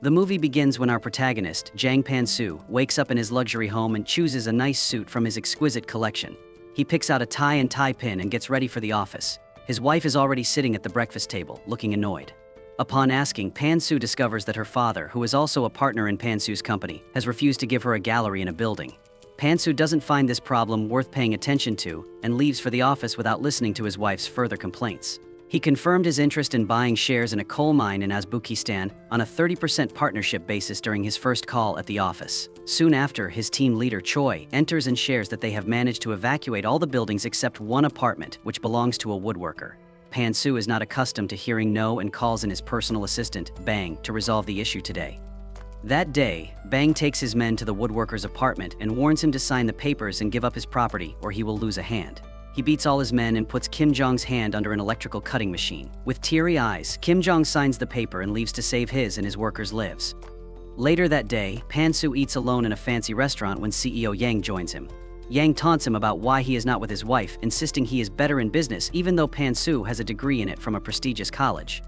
The movie begins when our protagonist, Jang Pan-soo, wakes up in his luxury home and chooses a nice suit from his exquisite collection. He picks out a tie and tie pin and gets ready for the office. His wife is already sitting at the breakfast table, looking annoyed. Upon asking, Pan-soo discovers that her father, who is also a partner in Pan-soo's company, has refused to give her a gallery in a building. Pan-soo doesn't find this problem worth paying attention to and leaves for the office without listening to his wife's further complaints. He confirmed his interest in buying shares in a coal mine in Uzbekistan on a 30% partnership basis during his first call at the office. Soon after, his team leader Choi enters and shares that they have managed to evacuate all the buildings except one apartment, which belongs to a woodworker. Pan-soo is not accustomed to hearing no and calls in his personal assistant, Bang, to resolve the issue today. That day, Bang takes his men to the woodworker's apartment and warns him to sign the papers and give up his property or he will lose a hand. He beats all his men and puts Kim Jong's hand under an electrical cutting machine. With teary eyes, Kim Jong signs the paper and leaves to save his and his workers' lives. Later that day, Pan-soo eats alone in a fancy restaurant when CEO Yang joins him. Yang taunts him about why he is not with his wife, insisting he is better in business even though Pan-soo has a degree in it from a prestigious college.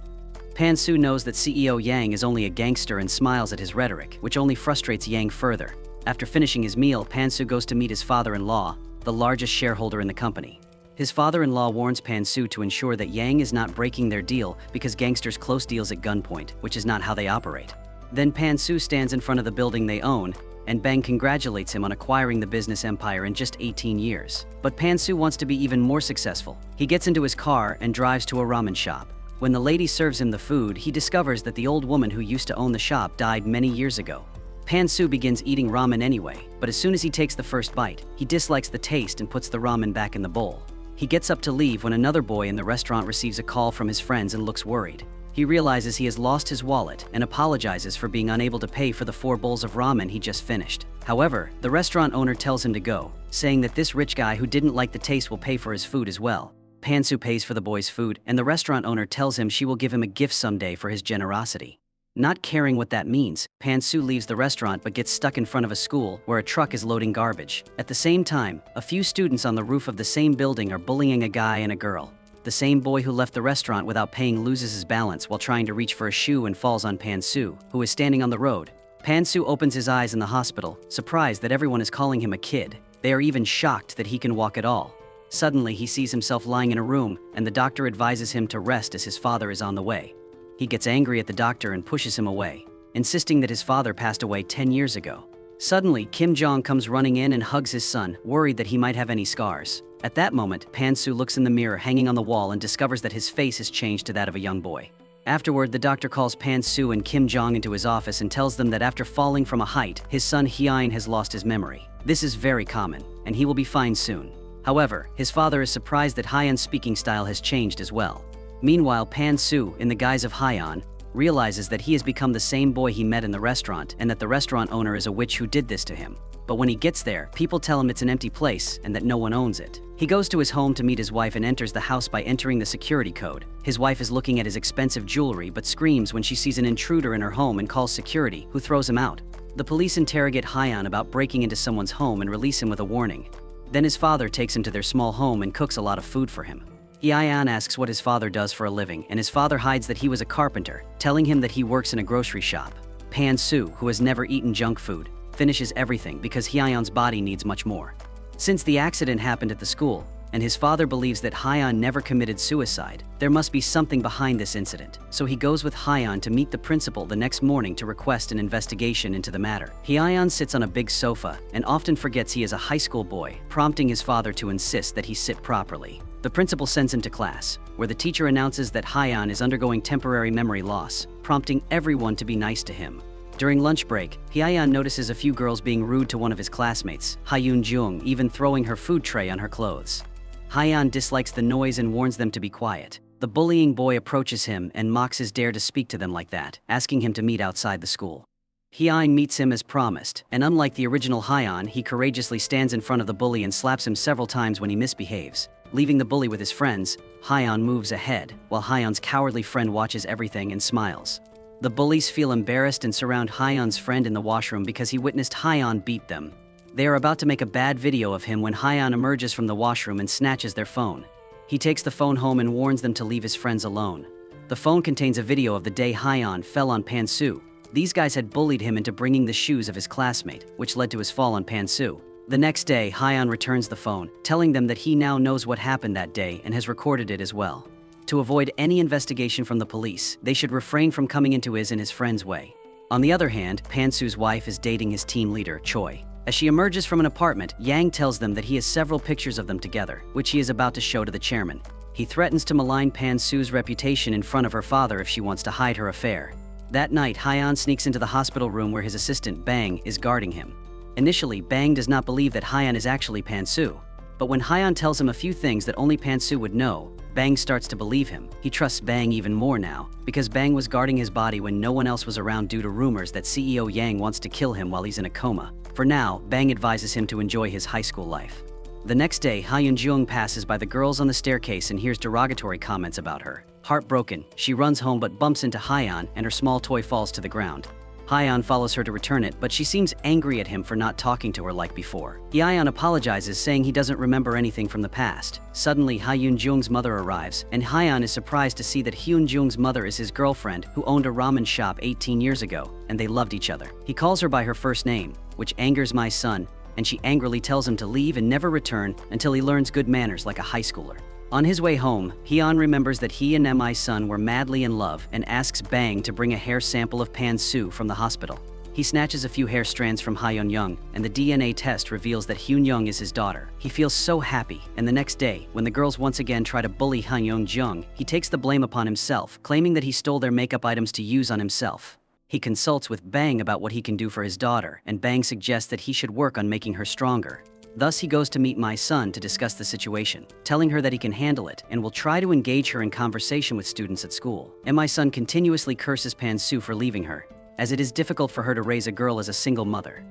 Pan-soo knows that CEO Yang is only a gangster and smiles at his rhetoric, which only frustrates Yang further. After finishing his meal, Pan-soo goes to meet his father-in-law, the largest shareholder in the company. His father-in-law warns Pan-soo to ensure that Yang is not breaking their deal because gangsters close deals at gunpoint, which is not how they operate. Then Pan-soo stands in front of the building they own, and Bang congratulates him on acquiring the business empire in just 18 years. But Pan-soo wants to be even more successful. He gets into his car and drives to a ramen shop. When the lady serves him the food, he discovers that the old woman who used to own the shop died many years ago. Pan-soo begins eating ramen anyway, but as soon as he takes the first bite, he dislikes the taste and puts the ramen back in the bowl. He gets up to leave when another boy in the restaurant receives a call from his friends and looks worried. He realizes he has lost his wallet and apologizes for being unable to pay for the 4 bowls of ramen he just finished. However, the restaurant owner tells him to go, saying that this rich guy who didn't like the taste will pay for his food as well. Pan-soo pays for the boy's food, and the restaurant owner tells him she will give him a gift someday for his generosity. Not caring what that means, Pan-soo leaves the restaurant but gets stuck in front of a school where a truck is loading garbage. At the same time, a few students on the roof of the same building are bullying a guy and a girl. The same boy who left the restaurant without paying loses his balance while trying to reach for a shoe and falls on Pan-soo, who is standing on the road. Pan-soo opens his eyes in the hospital, surprised that everyone is calling him a kid. They are even shocked that he can walk at all. Suddenly, he sees himself lying in a room, and the doctor advises him to rest as his father is on the way. He gets angry at the doctor and pushes him away, insisting that his father passed away 10 years ago. Suddenly, Kim Jong comes running in and hugs his son, worried that he might have any scars. At that moment, Pan-soo looks in the mirror hanging on the wall and discovers that his face has changed to that of a young boy. Afterward, the doctor calls Pan-soo and Kim Jong into his office and tells them that after falling from a height, his son Hyein has lost his memory. This is very common, and he will be fine soon. However, his father is surprised that Hyeon's speaking style has changed as well. Meanwhile, Pan-soo, in the guise of Hyeon, realizes that he has become the same boy he met in the restaurant and that the restaurant owner is a witch who did this to him. But when he gets there, people tell him it's an empty place and that no one owns it. He goes to his home to meet his wife and enters the house by entering the security code. His wife is looking at his expensive jewelry but screams when she sees an intruder in her home and calls security, who throws him out. The police interrogate Hyeon about breaking into someone's home and release him with a warning. Then his father takes him to their small home and cooks a lot of food for him. Hyeon asks what his father does for a living, and his father hides that he was a carpenter, telling him that he works in a grocery shop. Pan-soo, who has never eaten junk food, finishes everything because Hyeon's body needs much more. Since the accident happened at the school, and his father believes that Hyeon never committed suicide, there must be something behind this incident. So he goes with Hyeon to meet the principal the next morning to request an investigation into the matter. Hyeon sits on a big sofa and often forgets he is a high school boy, prompting his father to insist that he sit properly. The principal sends him to class, where the teacher announces that Hyeon is undergoing temporary memory loss, prompting everyone to be nice to him. During lunch break, Hyeon notices a few girls being rude to one of his classmates, Hyun Jung, even throwing her food tray on her clothes. Hyeon dislikes the noise and warns them to be quiet. The bullying boy approaches him and mocks his dare to speak to them like that, asking him to meet outside the school. Hyeon meets him as promised, and unlike the original Hyeon, he courageously stands in front of the bully and slaps him several times when he misbehaves. Leaving the bully with his friends, Hyeon moves ahead, while Hyeon's cowardly friend watches everything and smiles. The bullies feel embarrassed and surround Hyeon's friend in the washroom because he witnessed Hyeon beat them. They are about to make a bad video of him when Hyeon emerges from the washroom and snatches their phone. He takes the phone home and warns them to leave his friends alone. The phone contains a video of the day Hyeon fell on Pan-soo. These guys had bullied him into bringing the shoes of his classmate, which led to his fall on Pan-soo. The next day, Hyeon returns the phone, telling them that he now knows what happened that day and has recorded it as well. To avoid any investigation from the police, they should refrain from coming into his and his friend's way. On the other hand, Pan-soo's wife is dating his team leader, Choi. As she emerges from an apartment, Yang tells them that he has several pictures of them together, which he is about to show to the chairman. He threatens to malign Pan-soo's reputation in front of her father if she wants to hide her affair. That night, Hyeon sneaks into the hospital room where his assistant, Bang, is guarding him. Initially, Bang does not believe that Hyeon is actually Pan-soo. But when Hyeon tells him a few things that only Pan-soo would know, Bang starts to believe him. He trusts Bang even more now, because Bang was guarding his body when no one else was around due to rumors that CEO Yang wants to kill him while he's in a coma. For now, Bang advises him to enjoy his high school life. The next day, Hyun-jung passes by the girls on the staircase and hears derogatory comments about her. Heartbroken, she runs home but bumps into Hyeon and her small toy falls to the ground. Hyeon follows her to return it, but she seems angry at him for not talking to her like before. Hyeon apologizes, saying he doesn't remember anything from the past. Suddenly, Hyun-jung's mother arrives, and Hyeon is surprised to see that Hyun-jung's mother is his girlfriend who owned a ramen shop 18 years ago, and they loved each other. He calls her by her first name, which angers my son, and she angrily tells him to leave and never return until he learns good manners like a high schooler. On his way home, Hyeon remembers that he and Mi Sun were madly in love and asks Bang to bring a hair sample of Pan-soo from the hospital. He snatches a few hair strands from Hyun-young, and the DNA test reveals that Hyun-young is his daughter. He feels so happy, and the next day, when the girls once again try to bully Hyun-jung, he takes the blame upon himself, claiming that he stole their makeup items to use on himself. He consults with Bang about what he can do for his daughter, and Bang suggests that he should work on making her stronger. Thus, he goes to meet Mi Sun to discuss the situation, telling her that he can handle it and will try to engage her in conversation with students at school. And Mi Sun continuously curses Pan-soo for leaving her, as it is difficult for her to raise a girl as a single mother.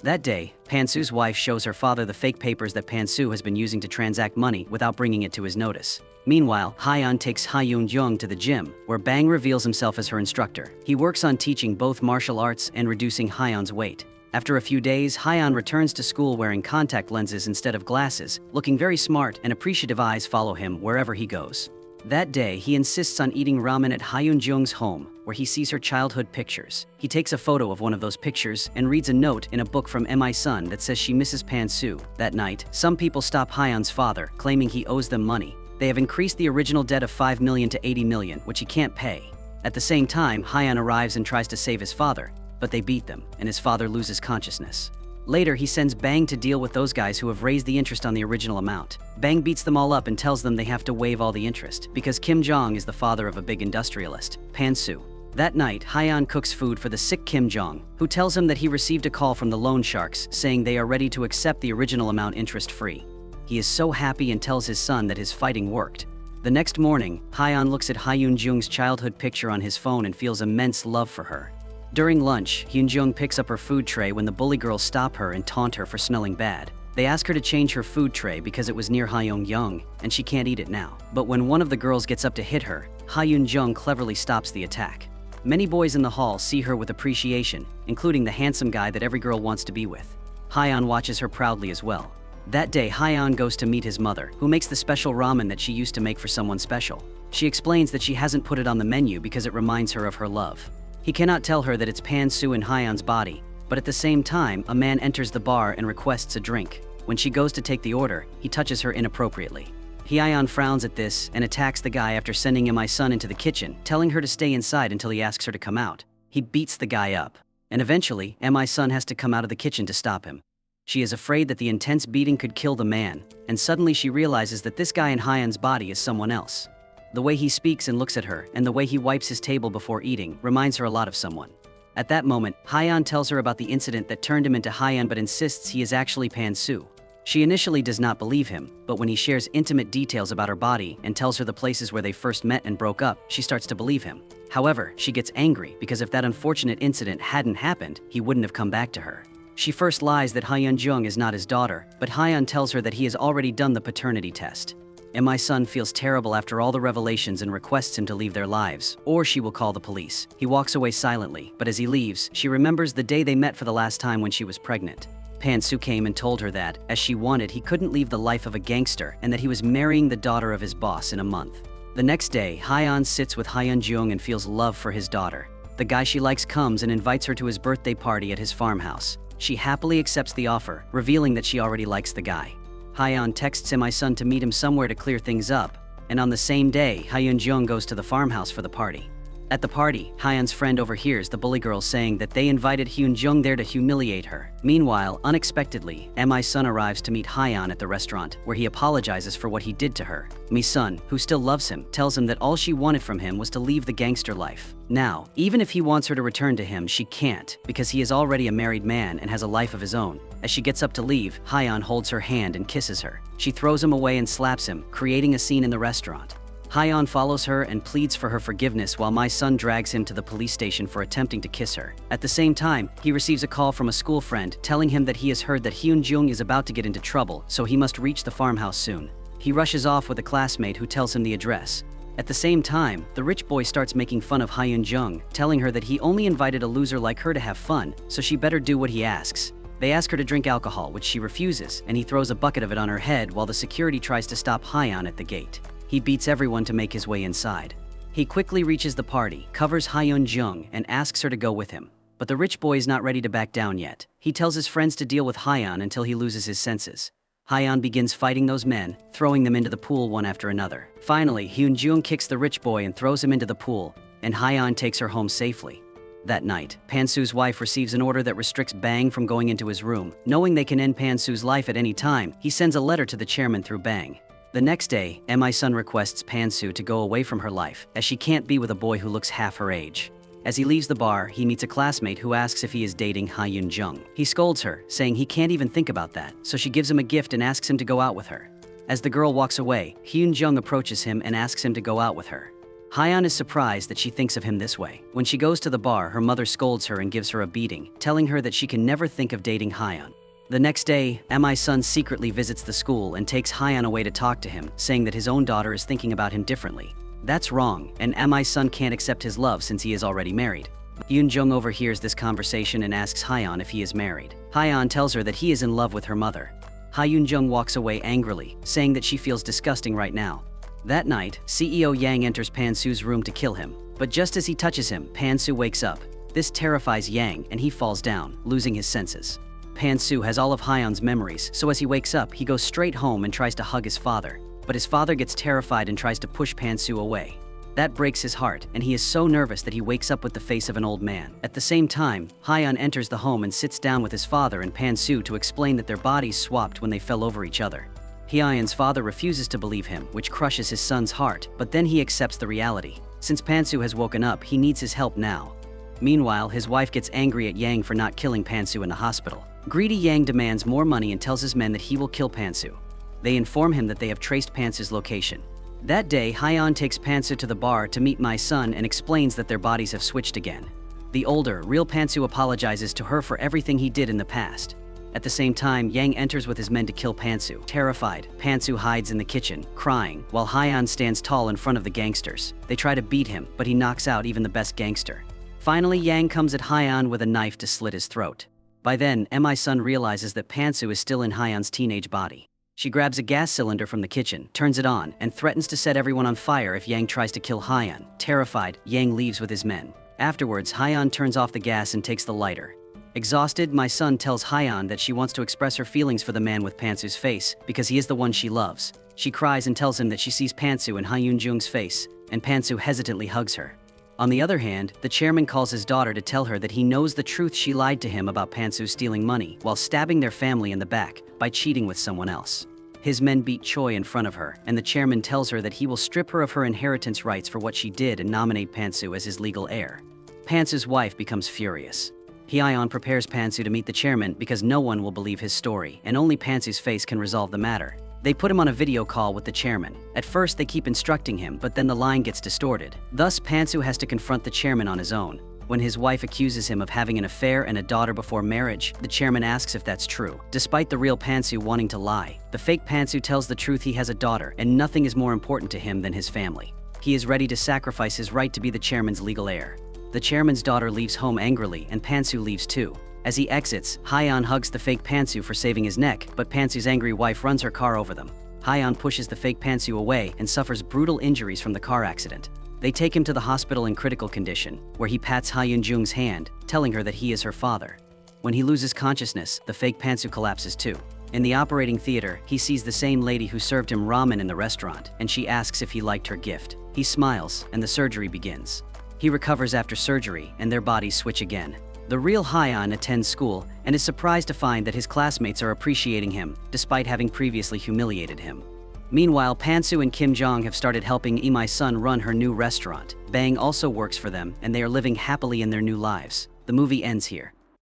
That day, Pan-soo's wife shows her father the fake papers that Pan-soo has been using to transact money without bringing it to his notice. Meanwhile, Hyeon takes Hyun-jung to the gym, where Bang reveals himself as her instructor. He works on teaching both martial arts and reducing Hyeon's weight. After a few days, Hyeon returns to school wearing contact lenses instead of glasses, looking very smart, and appreciative eyes follow him wherever he goes. That day, he insists on eating ramen at Hyun-jung's home, where he sees her childhood pictures. He takes a photo of one of those pictures and reads a note in a book from Mi Sun that says she misses Pan-soo. That night, some people stop Hyeon's father, claiming he owes them money. They have increased the original debt of 5 million to 80 million, which he can't pay. At the same time, Hyeon arrives and tries to save his father, but they beat them, and his father loses consciousness. Later, he sends Bang to deal with those guys who have raised the interest on the original amount. Bang beats them all up and tells them they have to waive all the interest, because Kim Jong is the father of a big industrialist, Pan-soo. That night, Hyeon cooks food for the sick Kim Jong, who tells him that he received a call from the loan sharks saying they are ready to accept the original amount interest-free. He is so happy and tells his son that his fighting worked. The next morning, Hyeon looks at Hyun-jung's childhood picture on his phone and feels immense love for her. During lunch, Hyun-jung picks up her food tray when the bully girls stop her and taunt her for smelling bad. They ask her to change her food tray because it was near Hyun-jung, and she can't eat it now. But when one of the girls gets up to hit her, Hyun-jung cleverly stops the attack. Many boys in the hall see her with appreciation, including the handsome guy that every girl wants to be with. Hyeon watches her proudly as well. That day, Hyeon goes to meet his mother, who makes the special ramen that she used to make for someone special. She explains that she hasn't put it on the menu because it reminds her of her love. He cannot tell her that it's Pan-soo in Hyeon's body, but at the same time, a man enters the bar and requests a drink. When she goes to take the order, he touches her inappropriately. Hyeon frowns at this and attacks the guy after sending Mi Sun into the kitchen, telling her to stay inside until he asks her to come out. He beats the guy up, and eventually, Mi Sun has to come out of the kitchen to stop him. She is afraid that the intense beating could kill the man, and suddenly she realizes that this guy in Hyeon's body is someone else. The way he speaks and looks at her, and the way he wipes his table before eating, reminds her a lot of someone. At that moment, Hyeon tells her about the incident that turned him into Hyeon but insists he is actually Pan-soo. She initially does not believe him, but when he shares intimate details about her body and tells her the places where they first met and broke up, she starts to believe him. However, she gets angry because if that unfortunate incident hadn't happened, he wouldn't have come back to her. She first lies that Hyun-jung is not his daughter, but Hyeon tells her that he has already done the paternity test. And Mi Sun feels terrible after all the revelations and requests him to leave their lives, or she will call the police. He walks away silently, but as he leaves, she remembers the day they met for the last time when she was pregnant. Pan-soo came and told her that, as she wanted, he couldn't leave the life of a gangster and that he was marrying the daughter of his boss in a month. The next day, Hyeon sits with Hyun-jung and feels love for his daughter. The guy she likes comes and invites her to his birthday party at his farmhouse. She happily accepts the offer, revealing that she already likes the guy. Hyeon texts my son to meet him somewhere to clear things up, and on the same day, Hyun-jung goes to the farmhouse for the party. At the party, Hyun's friend overhears the bully girl saying that they invited Hyun-jung there to humiliate her. Meanwhile, unexpectedly, Mi-sun arrives to meet Hyun at the restaurant, where he apologizes for what he did to her. Mi-sun, who still loves him, tells him that all she wanted from him was to leave the gangster life. Now, even if he wants her to return to him, she can't, because he is already a married man and has a life of his own. As she gets up to leave, Hyun holds her hand and kisses her. She throws him away and slaps him, creating a scene in the restaurant. Hyun follows her and pleads for her forgiveness while Mi-sun drags him to the police station for attempting to kiss her. At the same time, he receives a call from a school friend telling him that he has heard that Hyun-jung is about to get into trouble, so he must reach the farmhouse soon. He rushes off with a classmate who tells him the address. At the same time, the rich boy starts making fun of Hyun-jung, telling her that he only invited a loser like her to have fun, so she better do what he asks. They ask her to drink alcohol, which she refuses, and he throws a bucket of it on her head while the security tries to stop Hyun at the gate. He beats everyone to make his way inside. He quickly reaches the party, covers Hyun-jung, and asks her to go with him. But the rich boy is not ready to back down yet. He tells his friends to deal with Hyun until he loses his senses. Hyun begins fighting those men, throwing them into the pool one after another. Finally, Hyun-jung kicks the rich boy and throws him into the pool, and Hyun takes her home safely. That night, Pan-su's wife receives an order that restricts Bang from going into his room. Knowing they can end Pan-su's life at any time, he sends a letter to the chairman through Bang. The next day, Mi-sun requests Pan-su to go away from her life, as she can't be with a boy who looks half her age. As he leaves the bar, he meets a classmate who asks if he is dating Hyun-jung. He scolds her, saying he can't even think about that, so she gives him a gift and asks him to go out with her. As the girl walks away, Hyun-jung approaches him and asks him to go out with her. Hyun is surprised that she thinks of him this way. When she goes to the bar, her mother scolds her and gives her a beating, telling her that she can never think of dating Hyun. The next day, Mi-sun secretly visits the school and takes Hyun away to talk to him, saying that his own daughter is thinking about him differently. That's wrong, and Mi-sun can't accept his love since he is already married. Hyun-jung overhears this conversation and asks Hyun if he is married. Hyun tells her that he is in love with her mother. Hyun-jung walks away angrily, saying that she feels disgusting right now. That night, CEO Yang enters Pan-su's room to kill him, but just as he touches him, Pan-su wakes up. This terrifies Yang, and he falls down, losing his senses. Pan-su has all of Hyun's memories, so as he wakes up, he goes straight home and tries to hug his father. But his father gets terrified and tries to push Pan-su away. That breaks his heart, and he is so nervous that he wakes up with the face of an old man. At the same time, Hyun enters the home and sits down with his father and Pan-su to explain that their bodies swapped when they fell over each other. Hyun's father refuses to believe him, which crushes his son's heart, but then he accepts the reality. Since Pan-su has woken up, he needs his help now. Meanwhile, his wife gets angry at Yang for not killing Pan-su in the hospital. Greedy Yang demands more money and tells his men that he will kill Pan-su. They inform him that they have traced Pan-su's location. That day, Hyun takes Pan-su to the bar to meet Mi-sun and explains that their bodies have switched again. The older, real Pan-su apologizes to her for everything he did in the past. At the same time, Yang enters with his men to kill Pan-su. Terrified, Pan-su hides in the kitchen, crying, while Hyun stands tall in front of the gangsters. They try to beat him, but he knocks out even the best gangster. Finally, Yang comes at Hyun with a knife to slit his throat. By then, Mi-sun realizes that Pan-su is still in Hyun's teenage body. She grabs a gas cylinder from the kitchen, turns it on, and threatens to set everyone on fire if Yang tries to kill Hyun. Terrified, Yang leaves with his men. Afterwards, Hyun turns off the gas and takes the lighter. Exhausted, Mi-sun tells Hyun that she wants to express her feelings for the man with Pan-su's face, because he is the one she loves. She cries and tells him that she sees Pan-su in Hyun-jung's face, and Pan-su hesitantly hugs her. On the other hand, the chairman calls his daughter to tell her that he knows the truth she lied to him about Pan-su stealing money while stabbing their family in the back by cheating with someone else. His men beat Choi in front of her, and the chairman tells her that he will strip her of her inheritance rights for what she did and nominate Pan-su as his legal heir. Pan-su's wife becomes furious. Hyun prepares Pan-su to meet the chairman because no one will believe his story, and only Pan-su's face can resolve the matter. They put him on a video call with the chairman. At first, they keep instructing him, but then the line gets distorted. Thus, Pan-su has to confront the chairman on his own. When his wife accuses him of having an affair and a daughter before marriage, the chairman asks if that's true. Despite the real Pan-su wanting to lie, the fake Pan-su tells the truth he has a daughter, and nothing is more important to him than his family. He is ready to sacrifice his right to be the chairman's legal heir. The chairman's daughter leaves home angrily, and Pan-su leaves too. As he exits, Hyun hugs the fake Pan-su for saving his neck, but Pan-su's angry wife runs her car over them. Hyun pushes the fake Pan-su away and suffers brutal injuries from the car accident. They take him to the hospital in critical condition, where he pats Ha-Eun-jung's hand, telling her that he is her father. When he loses consciousness, the fake pantsu collapses too. In the operating theater, he sees the same lady who served him ramen in the restaurant, and she asks if he liked her gift. He smiles, and the surgery begins. He recovers after surgery, and their bodies switch again. The real Ha-Eun attends school, and is surprised to find that his classmates are appreciating him, despite having previously humiliated him. Meanwhile, Pan-soo and Kim Jong have started helping Imai's son run her new restaurant. Bang also works for them, and they are living happily in their new lives. The movie ends here.